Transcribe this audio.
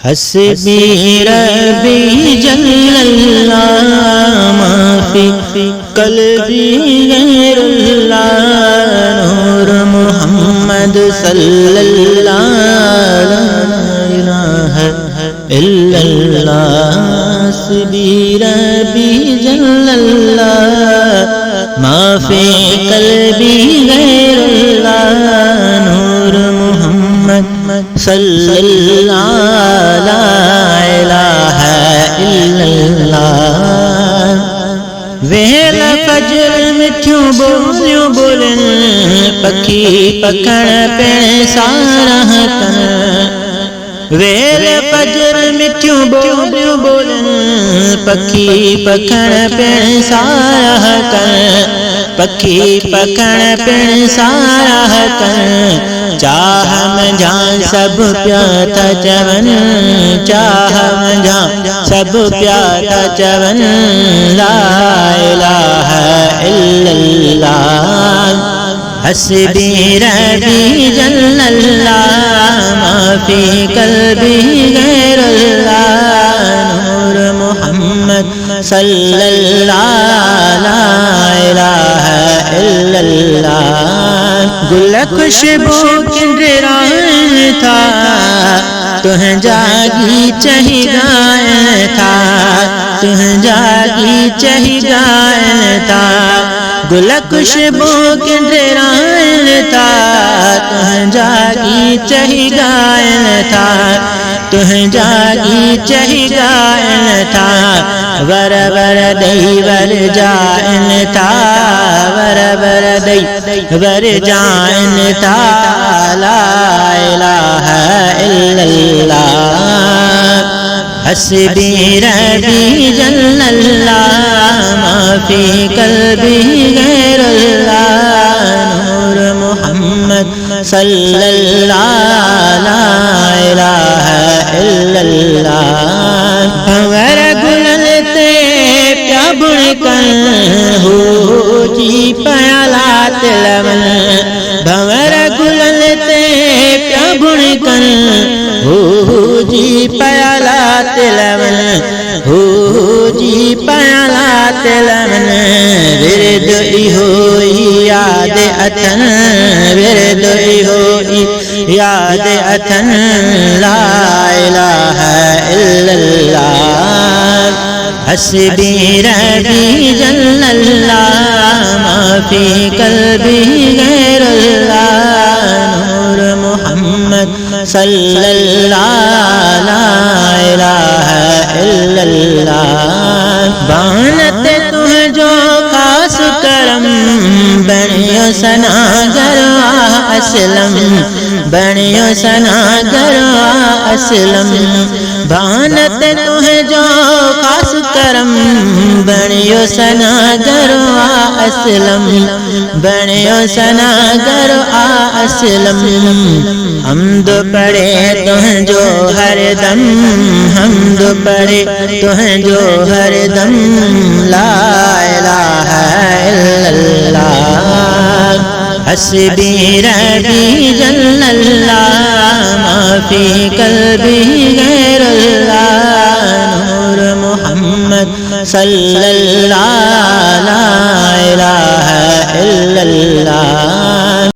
حسبی ربی جل اللہ ما فی قلبی غیر اللہ نور محمد صلی اللہ لا الہ الا اللہ حسبی ربی جل اللہ ما فی قلبی غیر اللہ نور محمد صلی اللہ لا الہ الا اللہ ویل فجر مٹھیوں بولیوں بولن پکھی پکھڑ پہ سارا کن ویل فجر مٹھیوں بولیوں بولن پکھی پکھڑ پہ سارا کن پکھی پکھڑ پہ سارا کن چاہ میں جان سب پیاتا چون چاہ میں جان سب پیاتا چون لا الہ الا اللہ حسبی ربی جل اللہ ما فی قلبی غیر اللہ نور محمد صلی اللہ لا الہ الا اللہ گل خوشبو کنڈران تھا تُہیں جاگی چہی گائے تھا تُہیں جاگی چہی گائے تھا گل خوشبو کنڈران تھا تُہیں جاگی چہی گائے تھا تُہیں جاگی چہی گائے تھا ور ور دئی ور جائن تھا ور ور دئی ور جائن تھا لا الہ الا اللہ حسبی ربی جل اللہ ما فی قلبی غیر اللہ نور محمد صلی اللہ لا الہ الا اللہ بھور گلتے پیا بڑھ کر ہو جی پیالات لمن بھور گلتے پیا بڑھ کر ہو جی پیالات لمن ہو جی پیالات لمن ورد ہوئی یاد اتن ورد ہوئی یاد اتن لا الہ الا اللہ حسبی ربی جل اللہ ما فی قلبی غیر اللہ نور محمد صلی اللہ لا الہ الا اللہ بانت تمہیں جو خاص کرم بنیو سنا گروا اسلم بنیو سنا گروا اسلم بانت تمہیں جو خاص کرم بنیو سنا گروا اسلم بنیو سنا گروا اسلم حمد پڑے تمہیں جو ہر دم حمد پڑے تمہیں جو ہر دم لا الہ الا اللہ حسبی ربی جل اللہ ما فی قلبی غیر اللہ نور محمد صلی اللہ لا الہ الا اللہ